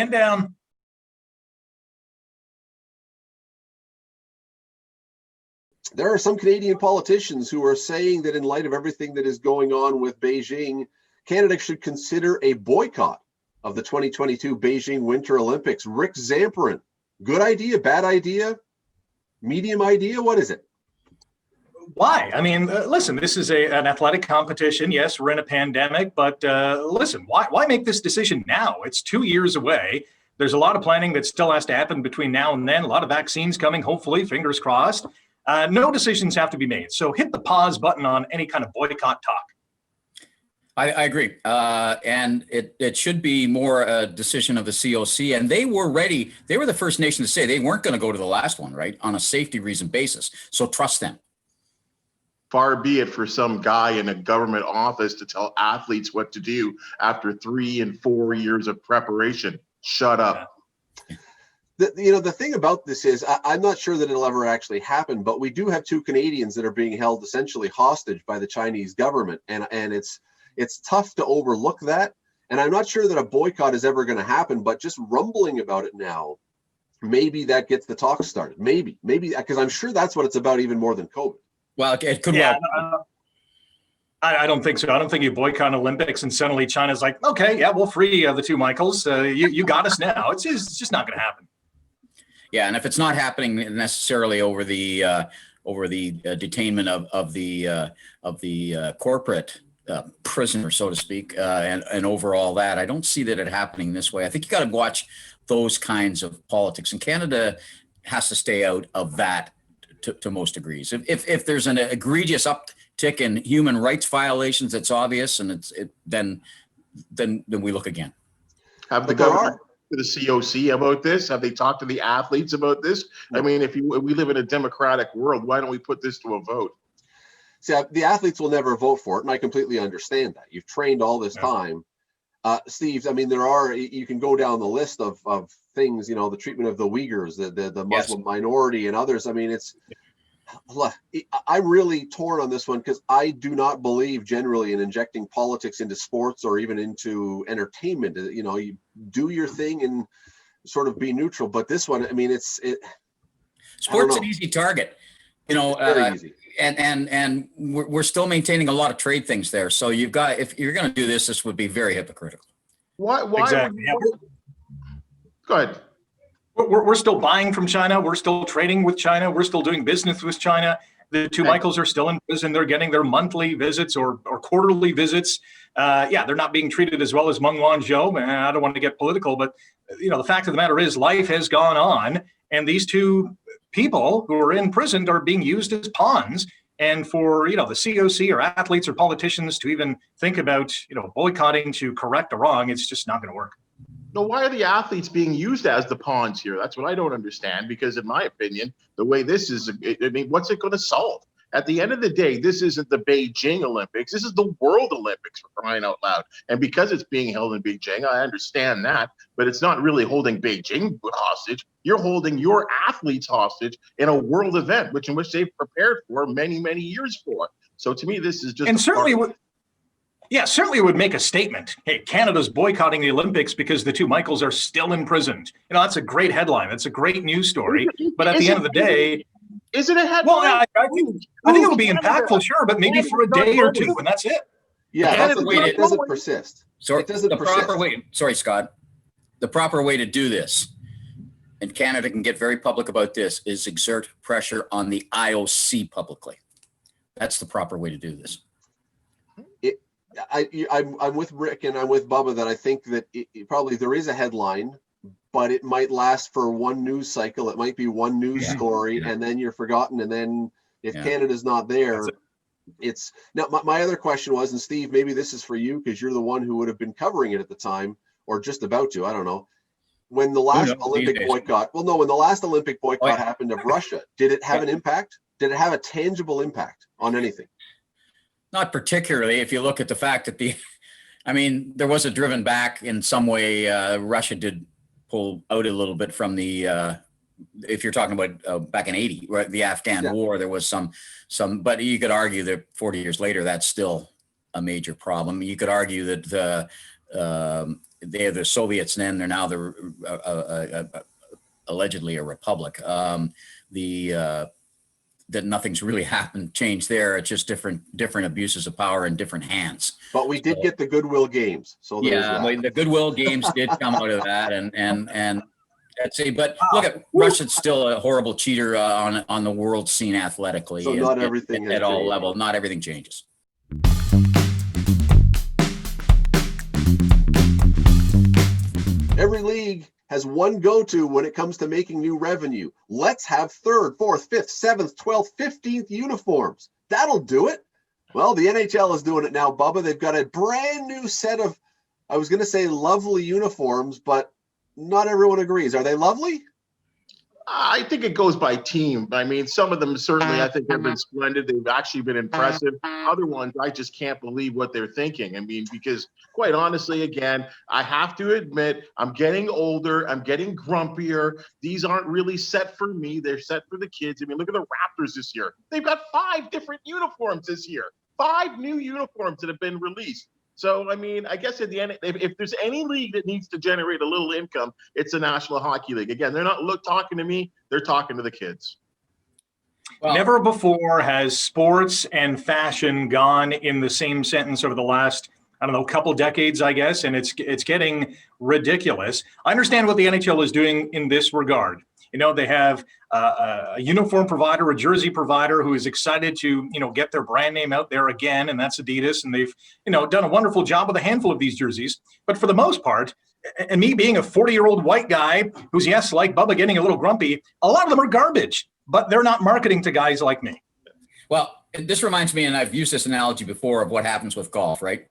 Man down. There are some Canadian politicians who are saying that in light of everything that is going on with Beijing, Canada should consider a boycott of the 2022 Beijing Winter Olympics. Rick Zamperin, good idea, bad idea, medium idea? What is it? Why? I mean, listen, this is an athletic competition. Yes, we're in a pandemic, but listen, why make this decision now? It's 2 years away. There's a lot of planning that still has to happen between now and then. A lot of vaccines coming, hopefully, fingers crossed. No decisions have to be made. So hit the pause button on any kind of boycott talk. I agree. And it should be more a decision of the COC. And they were ready. They were the first nation to say they weren't going to go to the last one, right, on a safety reason basis. So trust them. Far be it for some guy in a government office to tell athletes what to do after 3 and 4 years of preparation. Shut up. The thing about this is I'm not sure that it'll ever actually happen, but we do have 2 Canadians that are being held essentially hostage by the Chinese government. And it's tough to overlook that. And I'm not sure that a boycott is ever going to happen, but just rumbling about it now, maybe that gets the talk started. Maybe, because I'm sure that's what it's about even more than COVID. Well, it could. Yeah, I don't think so. I don't think you boycott Olympics and suddenly China's like, okay, yeah, we'll free the 2 Michaels. You got us now. It's just not going to happen. Yeah, and if it's not happening necessarily over the detainment of the corporate prisoner, so to speak, and over all that, I don't see that it happening this way. I think you got to watch those kinds of politics, and Canada has to stay out of that to most degrees. If there's an egregious uptick in human rights violations, that's obvious, and then we look again. Have the government to the COC about this? Have they talked to the athletes about this? I mean, if we live in a democratic world, why don't we put this to a vote? See, the athletes will never vote for it, and I completely understand that. You've trained all this time. Steve, I mean, you can go down the list of things, the treatment of the Uyghurs, the Muslim minority and others. I mean, I'm really torn on this one because I do not believe generally in injecting politics into sports or even into entertainment. You do your thing and sort of be neutral. But this one, I mean, sports an easy target, very easy. And we're still maintaining a lot of trade things there. So if you're going to do this would be very hypocritical. Why? Exactly. Go ahead. We're still buying from China. We're still trading with China. We're still doing business with China. The 2 Michaels are still in prison. They're getting their monthly visits or quarterly visits. They're not being treated as well as Meng Wanzhou. And I don't want to get political, but the fact of the matter is life has gone on, and these 2 people who are in prison are being used as pawns. And for the COC or athletes or politicians to even think about boycotting to correct a wrong, it's just not going to work. No, why are the athletes being used as the pawns here? That's what I don't understand, because in my opinion, the way this is, I mean, what's it going to solve? At the end of the day, this isn't the Beijing Olympics. This is the World Olympics, for crying out loud. And because it's being held in Beijing, I understand that, but it's not really holding Beijing hostage. You're holding your athletes hostage in a world event, in which they've prepared for many, many years for. So to me, this is just— And certainly would make a statement. Hey, Canada's boycotting the Olympics because the 2 Michaels are still imprisoned. That's a great headline. That's a great news story. But at the end of the day— Is it a headline? Well, I think it'll be impactful, sure, but maybe for a day or 2, and that's it. Yeah, it doesn't persist. Sorry, sorry, Scott. The proper way to do this, and Canada can get very public about this, is exert pressure on the IOC publicly. That's the proper way to do this. I'm with Rick and I'm with Bubba that I think that probably there is a headline, but it might last for one news cycle. It might be one news story, and then you're forgotten. And then if Canada's not there, it's now. My other question was, and Steve, maybe this is for you because you're the one who would have been covering it at the time, or just about to. I don't know. When the last Olympic boycott, when the last Olympic boycott happened of Russia, did it have an impact? Did it have a tangible impact on anything? Not particularly. If you look at the fact that there was a driven back in some way. Russia did pull out a little bit from the, if you're talking about back in '80, right, the Afghan war, there was some, but you could argue that 40 years later, that's still a major problem. You could argue that they're the Soviets then, they're now allegedly a republic. That nothing's really changed there. It's just different abuses of power in different hands. But we did get the Goodwill Games. So the Goodwill Games did come out of that, and let's see. But look, Russia's still a horrible cheater on the world scene athletically. So not everything at all levels. Not everything changes. Every league has one go-to when it comes to making new revenue. Let's have 3rd, 4th, 5th, 7th, 12th, 15th uniforms. That'll do it. Well, the NHL is doing it now, Bubba. They've got a brand new set of, I was going to say lovely uniforms, but not everyone agrees. Are they lovely? I think it goes by team. I mean, some of them certainly I think have been splendid. They've actually been impressive. Other ones, I just can't believe what they're thinking. I mean, because quite honestly, again, I have to admit, I'm getting older. I'm getting grumpier. These aren't really set for me. They're set for the kids. I mean, look at the Raptors this year. They've got 5 different uniforms this year. 5 new uniforms that have been released. So, I mean, I guess at the end, if there's any league that needs to generate a little income, it's the National Hockey League. Again, they're not talking to me. They're talking to the kids. Well, never before has sports and fashion gone in the same sentence over the last, I don't know, couple decades, I guess, and it's getting ridiculous. I understand what the NHL is doing in this regard. You know, they have a uniform provider, a jersey provider who is excited to, get their brand name out there again, and that's Adidas. And they've, done a wonderful job with a handful of these jerseys. But for the most part, and me being a 40-year-old white guy who's, yes, like Bubba, getting a little grumpy, a lot of them are garbage, but they're not marketing to guys like me. Well, this reminds me, and I've used this analogy before, of what happens with golf, right?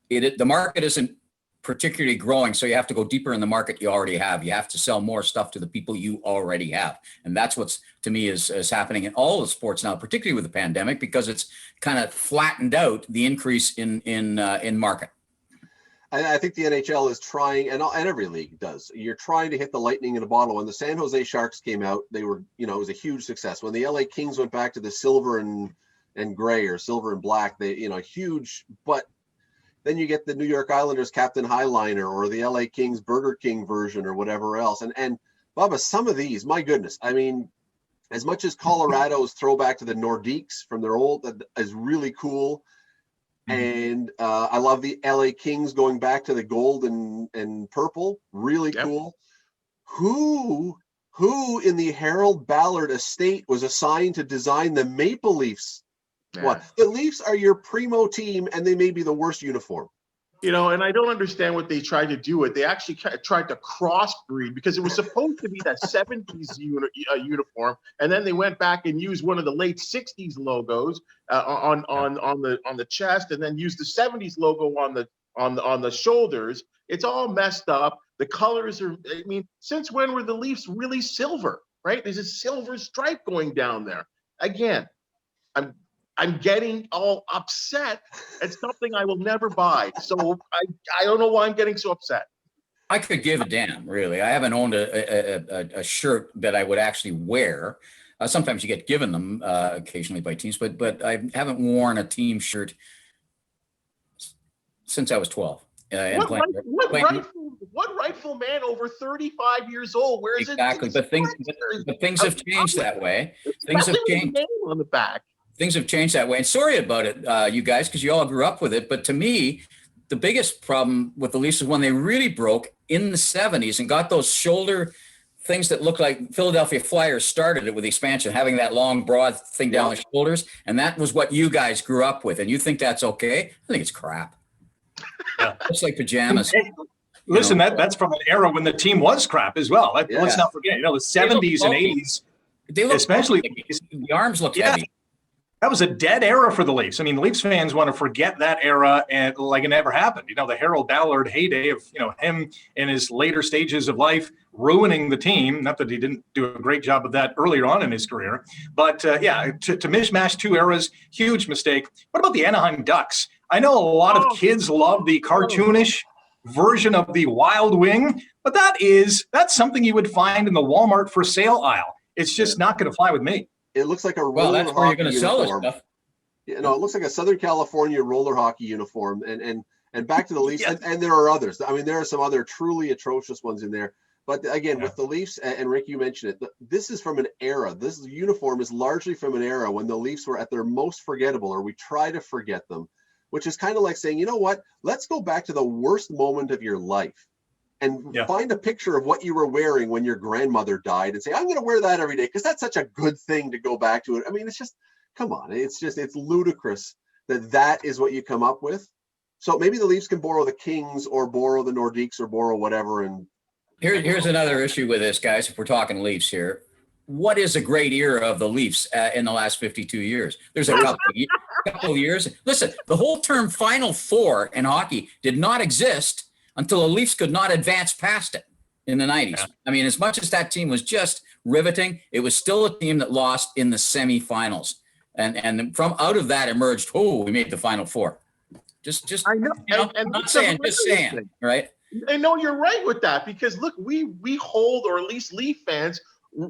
The market isn't particularly growing, so you have to go deeper in the market you already have. You have to sell more stuff to the people you already have, and that's what's, to me, is happening in all the sports now, particularly with the pandemic, because it's kind of flattened out the increase in market. I think the NHL is trying, and every league does. You're trying to hit the lightning in a bottle. When the San Jose Sharks came out, they were, it was a huge success. When the LA Kings went back to the silver and gray, or silver and black, they, huge. But then you get the New York Islanders Captain Highliner, or the LA Kings Burger King version, or whatever else. And Bubba, some of these, my goodness, I mean, as much as Colorado's throwback to the Nordiques from their old, that is really cool. And I love the LA Kings going back to the gold and purple, really cool. Who in the Harold Ballard estate was assigned to design the Maple Leafs? Yeah. What? The Leafs are your primo team, and they may be the worst uniform. And I don't understand what they tried to do with. They actually tried to crossbreed, because it was supposed to be that 70s uniform, and then they went back and used one of the late 60s logos on the chest, and then used the 70s logo on the shoulders. It's all messed up. The colors are. I mean, since when were the Leafs really silver? Right? There's a silver stripe going down there. Again, I'm getting all upset at something I will never buy. So I don't know why I'm getting so upset. I could give a damn, really. I haven't owned a shirt that I would actually wear. Sometimes you get given them occasionally by teams, but I haven't worn a team shirt since I was 12. What rightful man over 35 years old wears it? Exactly, but things have changed that way. Things have changed on the back. Things have changed that way. And sorry about it, you guys, because you all grew up with it. But to me, the biggest problem with the Leafs is when they really broke in the 70s and got those shoulder things that look like Philadelphia Flyers started it with expansion, having that long, broad thing down the shoulders. And that was what you guys grew up with. And you think that's okay? I think it's crap. Yeah. It's like pajamas. Hey, listen, that's from an era when the team was crap as well. Let's not forget, the 70s and 80s. They look especially the arms look heavy. That was a dead era for the Leafs. I mean, the Leafs fans want to forget that era and like it never happened. The Harold Ballard heyday of, him in his later stages of life ruining the team. Not that he didn't do a great job of that earlier on in his career. But to mishmash two eras, huge mistake. What about the Anaheim Ducks? I know a lot of kids love the cartoonish version of the Wild Wing, but that's something you would find in the Walmart for sale aisle. It's just not going to fly with me. It looks like a roller that's where you're going to sell this stuff. It looks like a Southern California roller hockey uniform, and And back to the Leafs, Yes. and there are others. I mean, there are some other truly atrocious ones in there. But again, with the Leafs, and Rick, you mentioned it, this is from an era. This uniform is largely from an era when the Leafs were at their most forgettable, or we try to forget them, which is kind of like saying, you know what, let's go back to the worst moment of your life and find a picture of what you were wearing when your grandmother died and say, I'm going to wear that every day because that's such a good thing to go back to it. I mean, it's just, come on. It's ludicrous that is what you come up with. So maybe the Leafs can borrow the Kings or borrow the Nordiques or borrow whatever. And here's another issue with this, guys. If we're talking Leafs here, what is a great era of the Leafs in the last 52 years? There's a couple of years. Listen, the whole term Final Four in hockey did not exist until the Leafs could not advance past it in the 90s. Yeah. I mean, as much as that team was just riveting, it was still a team that lost in the semifinals. And from out of that emerged, we made the Final Four. Just I know, and not saying, just saying, right? I know you're right with that, because look, we hold, or at least Leaf fans,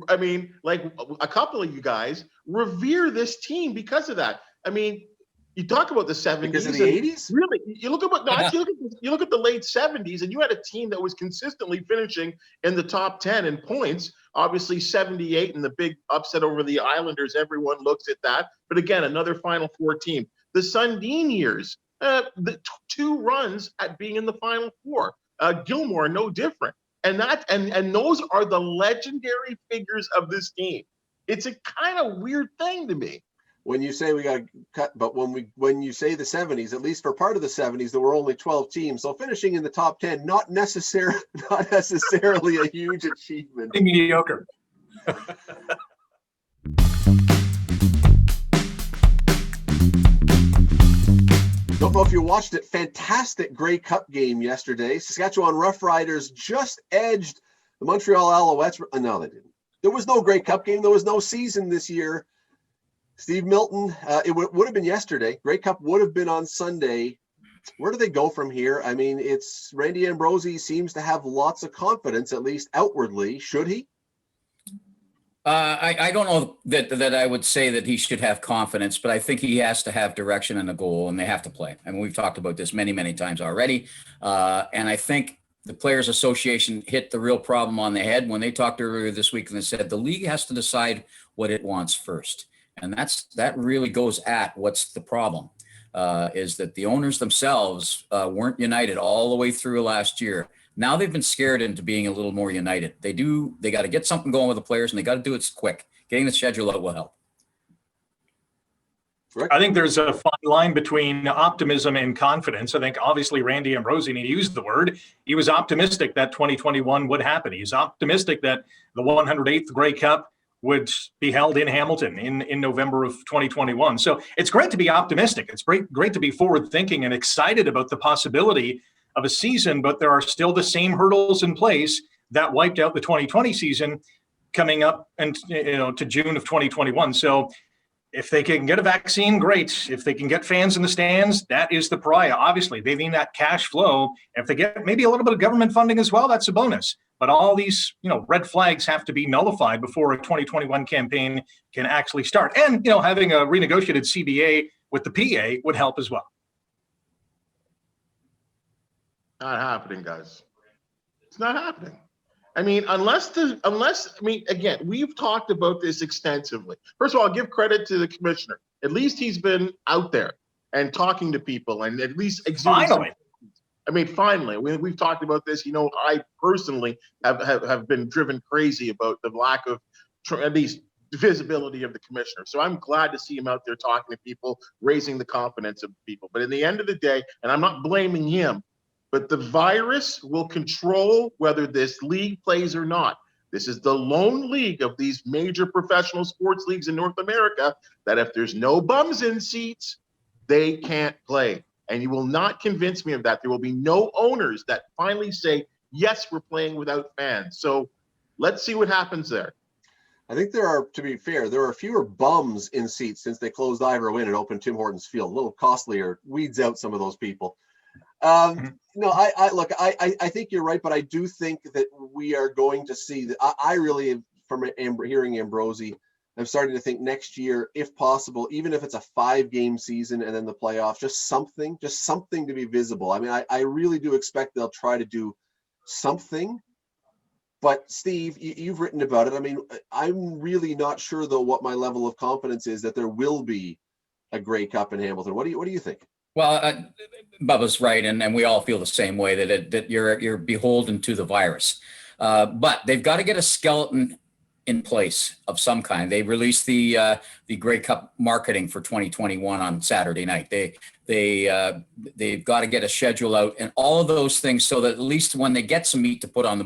I mean, like a couple of you guys revere this team because of that. I mean, you talk about the 70s, because of the 80s. Really, you look at you look at the late 70s, and you had a team that was consistently finishing in the top 10 in points. Obviously, 78 and the big upset over the Islanders. Everyone looks at that, but again, another Final Four team. The Sundin years, the two runs at being in the Final Four. Gilmore, no different. And those are the legendary figures of this team. It's a kind of weird thing to me. When you say we got to cut, but when you say the 70s, at least for part of the 70s, there were only 12 teams. So finishing in the top 10, not necessarily a huge achievement. Mediocre. Don't know if you watched it. Fantastic Grey Cup game yesterday. Saskatchewan Roughriders just edged the Montreal Alouettes. No, they didn't. There was no Grey Cup game. There was no season this year. Steve Milton, it would have been yesterday. Grey Cup would have been on Sunday. Where do they go from here? I mean, it's Randy Ambrosie seems to have lots of confidence, at least outwardly. Should he? I don't know that I would say that he should have confidence, but I think he has to have direction and a goal, and they have to play. I mean, we've talked about this many, many times already. And I think the Players Association hit the real problem on the head when they talked earlier this week, and they said the league has to decide what it wants first. And that really goes at what's the problem, is that the owners themselves weren't united all the way through last year. Now they've been scared into being a little more united. They got to get something going with the players, and they got to do it quick. Getting the schedule out will help. I think there's a fine line between optimism and confidence. I think obviously Randy Ambrosie, and he used the word, he was optimistic that 2021 would happen. He's optimistic that the 108th Grey Cup would be held in Hamilton in November of 2021. So it's great to be optimistic. It's great to be forward thinking and excited about the possibility of a season, but there are still the same hurdles in place that wiped out the 2020 season coming up and to June of 2021. So if they can get a vaccine, great. If they can get fans in the stands, that is the pariah. Obviously, they need that cash flow. If they get maybe a little bit of government funding as well, that's a bonus. But all these, red flags have to be nullified before a 2021 campaign can actually start. And, having a renegotiated CBA with the PA would help as well. Not happening, guys. It's not happening. I mean, again, we've talked about this extensively. First of all, I'll give credit to the commissioner. At least he's been out there and talking to people, and at least finally. Finally, we've talked about this. I personally have been driven crazy about the lack of at least visibility of the commissioner. So I'm glad to see him out there talking to people, raising the confidence of people. But in the end of the day, and I'm not blaming him, but the virus will control whether this league plays or not. This is the lone league of these major professional sports leagues in North America that if there's no bums in seats, they can't play. And you will not convince me of that. There will be no owners that finally say, yes, we're playing without fans. So let's see what happens there. I think to be fair, there are fewer bums in seats since they closed Ivor Wynn and opened Tim Hortons Field. A little costlier, weeds out some of those people. No, I think you're right, but I do think that we are going to see that. I really, from hearing Ambrosie, I'm starting to think next year, if possible, even if it's a 5-game season and then the playoffs, just something to be visible. I mean, I really do expect they'll try to do something. But Steve, you've written about it. I mean, I'm really not sure though what my level of confidence is that there will be a Grey Cup in Hamilton. What do you think? Well, Bubba's right, and we all feel the same way that you're beholden to the virus. But they've got to get a skeleton in place of some kind. They released the Grey Cup marketing for 2021 on Saturday night. They've got to get a schedule out and all of those things so that at least when they get some meat to put on the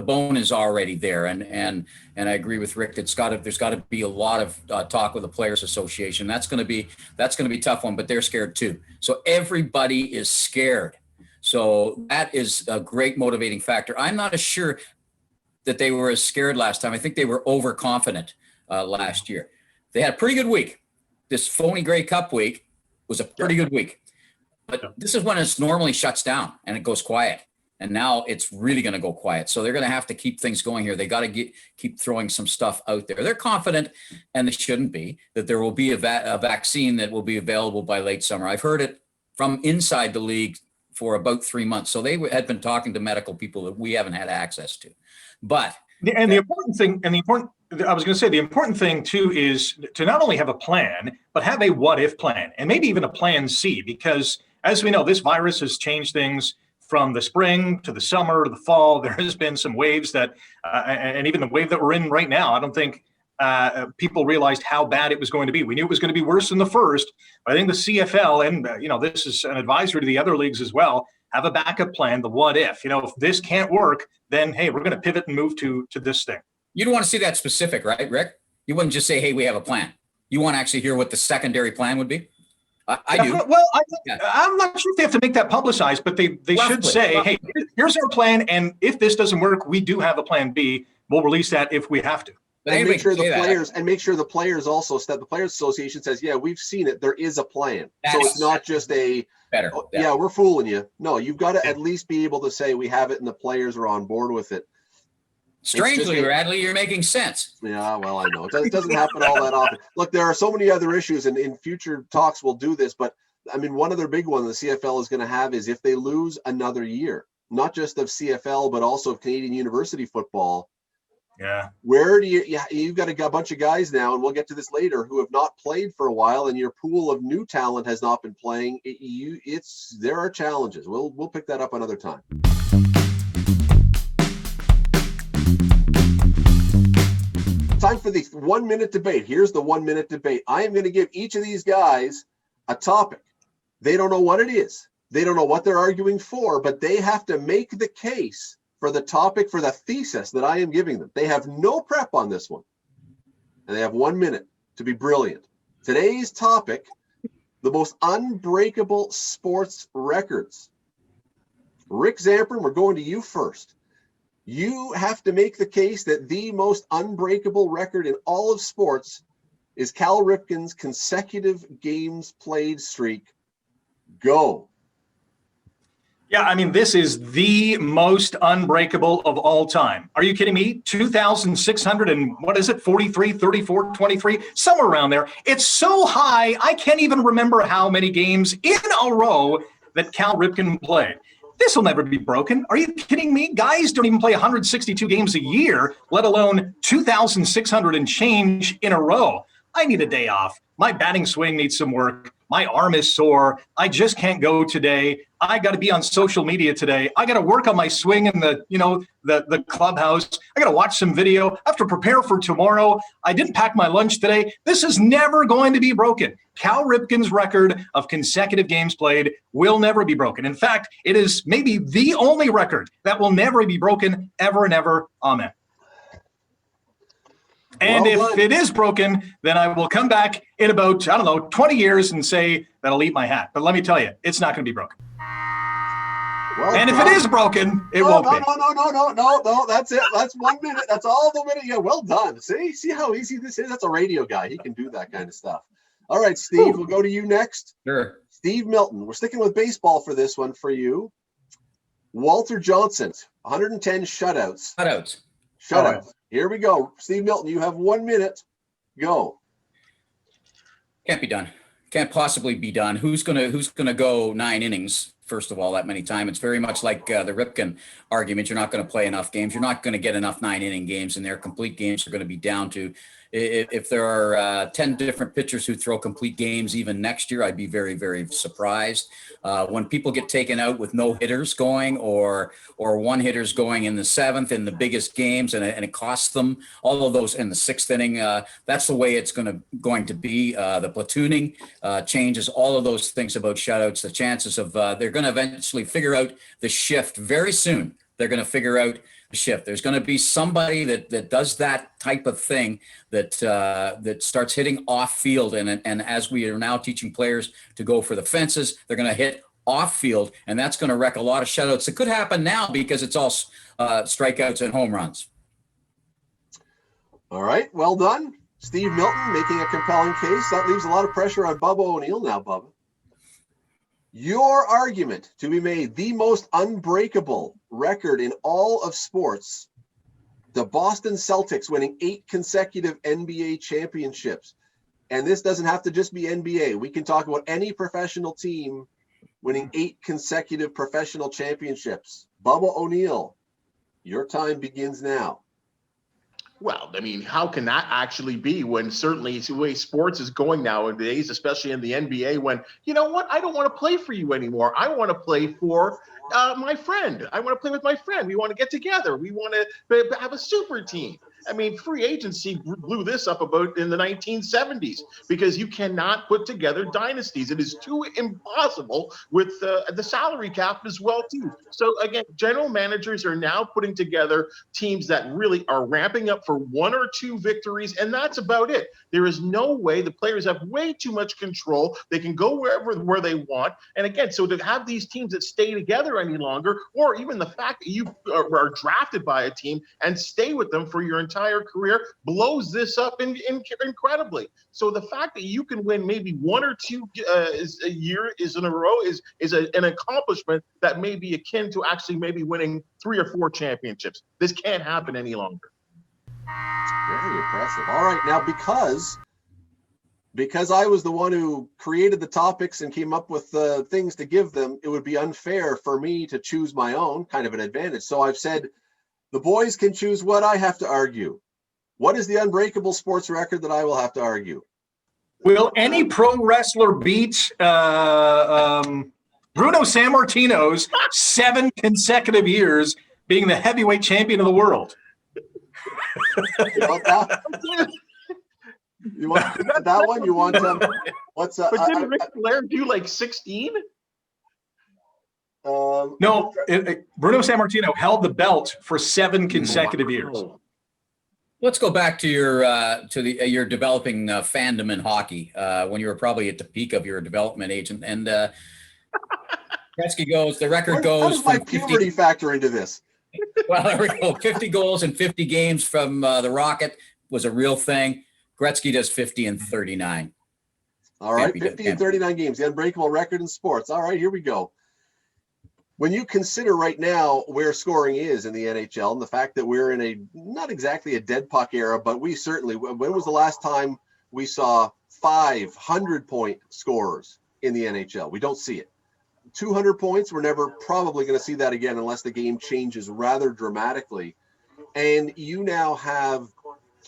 bone is already there. And I agree with Rick. There's got to be a lot of talk with the Players Association. That's going to be a tough one, but they're scared too. So everybody is scared. So that is a great motivating factor. I'm not as sure that they were as scared last time. I think they were overconfident last year. They had a pretty good week. This phony Grey Cup week was a pretty good week. But this is when it normally shuts down and it goes quiet. And now it's really going to go quiet. So they're going to have to keep things going here. They got to keep throwing some stuff out there. They're confident, and they shouldn't be, that there will be a vaccine that will be available by late summer. I've heard it from inside the league for about 3 months. So they had been talking to medical people that we haven't had access to. But the important thing too is to not only have a plan, but have a what if plan, and maybe even a plan C, because as we know, this virus has changed things from the spring to the summer to the fall. There has been some waves that, and even the wave that we're in right now, I don't think people realized how bad it was going to be. We knew it was going to be worse than the first. But I think the CFL, and this is an advisory to the other leagues as well, have a backup plan, the what if. If this can't work, then, hey, we're going to pivot and move to this thing. You don't want to see that specific, right, Rick? You wouldn't just say, hey, we have a plan. You want to actually hear what the secondary plan would be? I do. Well, I'm not sure if they have to make that publicized, but they should say, hey, here's our plan, and if this doesn't work, we do have a plan B. We'll release that if we have to. And make sure the players also the Players Association says, yeah, we've seen it. There is a plan. So it's not just yeah, we're fooling you. No, you've got to at least be able to say we have it and the players are on board with it. Strangely, Radley, you're making sense. Yeah, well, I know. It doesn't happen all that often. Look, there are so many other issues, and in future talks we'll do this, but I mean, one other big one the CFL is going to have is if they lose another year, not just of CFL, but also of Canadian university football. Yeah. Where do you've got a bunch of guys now, and we'll get to this later, who have not played for a while, and your pool of new talent has not been playing. There are challenges. We'll pick that up another time. Time for the 1 minute debate. Here's the 1 minute debate. I am going to give each of these guys a topic. They don't know what it is. They don't know what they're arguing for, but they have to make the case for the topic, for the thesis that I am giving them. They have no prep on this one. And they have 1 minute to be brilliant. Today's topic, the most unbreakable sports records. Rick Zamperin, we're going to you first. You have to make the case that the most unbreakable record in all of sports is Cal Ripken's consecutive games played streak. Go. Yeah, I mean, this is the most unbreakable of all time. Are you kidding me? 2,600 and what is it? 43, 34, 23, somewhere around there. It's so high, I can't even remember how many games in a row that Cal Ripken played. This will never be broken. Are you kidding me? Guys don't even play 162 games a year, let alone 2,600 and change in a row. I need a day off. My batting swing needs some work. My arm is sore. I just can't go today. I got to be on social media today. I got to work on my swing in the clubhouse. I got to watch some video. I have to prepare for tomorrow. I didn't pack my lunch today. This is never going to be broken. Cal Ripken's record of consecutive games played will never be broken. In fact, it is maybe the only record that will never be broken ever and ever. Amen. And if it is broken, then I will come back in about, 20 years and say that I'll eat my hat. But let me tell you, it's not going to be broken. And if it is broken, it won't be. No, that's it. That's 1 minute. That's all the minute. Yeah, well done. See how easy this is? That's a radio guy. He can do that kind of stuff. All right, Steve, we'll go to you next. Sure. Steve Milton. We're sticking with baseball for this one for you. Walter Johnson, 110 shutouts. Shutouts. Right. Here we go. Steve Milton, you have 1 minute Go. Can't be done. Can't possibly be done. Who's gonna go 9 innings? First of all, that many times. It's very much like the Ripken argument. You're not going to play enough games. You're not going to get enough 9-inning games, and their complete games are going to be down to if there are 10 different pitchers who throw complete games even next year. I'd be very, very surprised. When people get taken out with no hitters going or one hitters going in the 7th in the biggest games, and it costs them all of those in the 6th inning. That's the way it's going to be. The platooning changes all of those things about shutouts. The chances of they're going to eventually figure out the shift very soon. They're going to figure out the shift. There's going to be somebody that does that type of thing that starts hitting off field. And as we are now teaching players to go for the fences, they're going to hit off field, and that's going to wreck a lot of shutouts. It could happen now because it's all strikeouts and home runs. All right. Well done. Steve Milton making a compelling case. That leaves a lot of pressure on Bubba O'Neill now, Bubba. Your argument to be made, the most unbreakable record in all of sports, the Boston Celtics winning 8 consecutive NBA championships. And this doesn't have to just be NBA. We can talk about any professional team winning 8 consecutive professional championships. Bubba O'Neill, your time begins now. Well, I mean, how can that actually be when certainly the way sports is going nowadays, especially in the NBA, when, you know what, I don't want to play for you anymore. I want to play for my friend. I want to play with my friend. We want to get together. We want to have a super team. I mean, free agency blew this up about in the 1970s because you cannot put together dynasties. It is too impossible with the salary cap as well, too. So, again, general managers are now putting together teams that really are ramping up for 1 or 2 victories, and that's about it. There is no way. The players have way too much control. They can go where they want. And, again, so to have these teams that stay together any longer, or even the fact that you are drafted by a team and stay with them for your entire career blows this up incredibly. So the fact that you can win maybe 1 or 2 a year in a row is an accomplishment that may be akin to actually maybe winning 3 or 4 championships. This can't happen any longer. Very impressive. All right, now because I was the one who created the topics and came up with the things to give them, it would be unfair for me to choose my own, kind of an advantage. So I've said the boys can choose what I have to argue. What is the unbreakable sports record that I will have to argue? Will any pro wrestler beat Bruno Sammartino's 7 consecutive years being the heavyweight champion of the world? You want that? You want that one? You want what's But didn't Ric Flair do like 16? No, Bruno Sammartino held the belt for 7 consecutive years. Let's go back to your developing fandom in hockey when you were probably at the peak of your development age, and Gretzky goes. The record goes. How does my puberty factor into this? Well, there we go. 50 goals in 50 games from the Rocket was a real thing. Gretzky does 50 and 39. All right, 50 and 39 games, the unbreakable record in sports. All right, here we go. When you consider right now where scoring is in the NHL and the fact that we're in a not exactly a dead puck era, but we certainly, when was the last time we saw 500-point scorers in the NHL? We don't see it. 200 points, we're never probably going to see that again unless the game changes rather dramatically. And you now have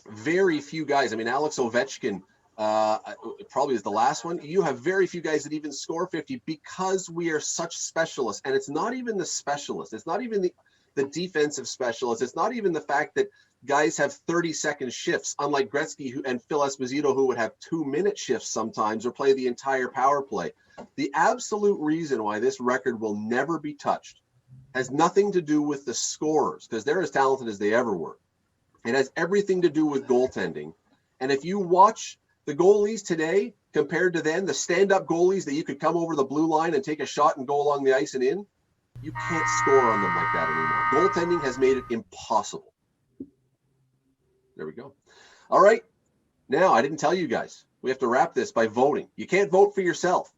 very few guys. I mean, Alex Ovechkin probably is the last one. You have very few guys that even score 50 because we are such specialists. And it's not even the specialists. It's not even the defensive specialists. It's not even the fact that guys have 30-second shifts, unlike Gretzky and Phil Esposito, who would have 2-minute shifts sometimes or play the entire power play. The absolute reason why this record will never be touched has nothing to do with the scorers, because they're as talented as they ever were. It has everything to do with goaltending. And if you watch the goalies today compared to then, the stand-up goalies that you could come over the blue line and take a shot and go along the ice and in, you can't score on them like that anymore. Goaltending has made it impossible. There we go. All right. Now, I didn't tell you guys. We have to wrap this by voting. You can't vote for yourself.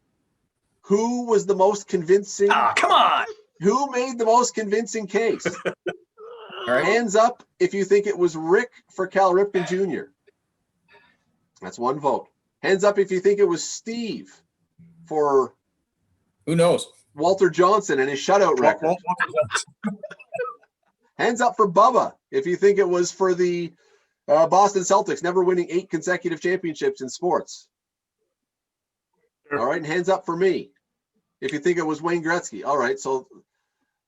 Who was the most convincing? Come on. Who made the most convincing case? All right. Hands up if you think it was Rick for Cal Ripken Jr. That's one vote. Hands up if you think it was Steve for Who knows? Walter Johnson and his shutout record. Hands up for Bubba if you think it was for the Boston Celtics never winning 8 consecutive championships in sports. All right, and hands up for me if you think it was Wayne Gretzky. All right, so,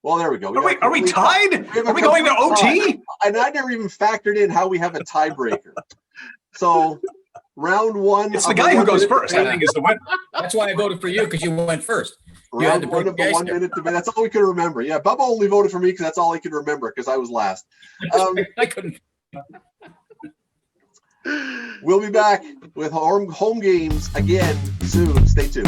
well, there we go. Are we tied? Are we going to OT? And I never even factored in how we have a tiebreaker. So, round one. It's the guy who goes first, I think, is the winner. That's why I voted for you, because you went first. You Round one of the 1 minute debate. That's all we could remember. Yeah, Bubba only voted for me because that's all he could remember because I was last. I couldn't. We'll be back with home games again soon. Stay tuned.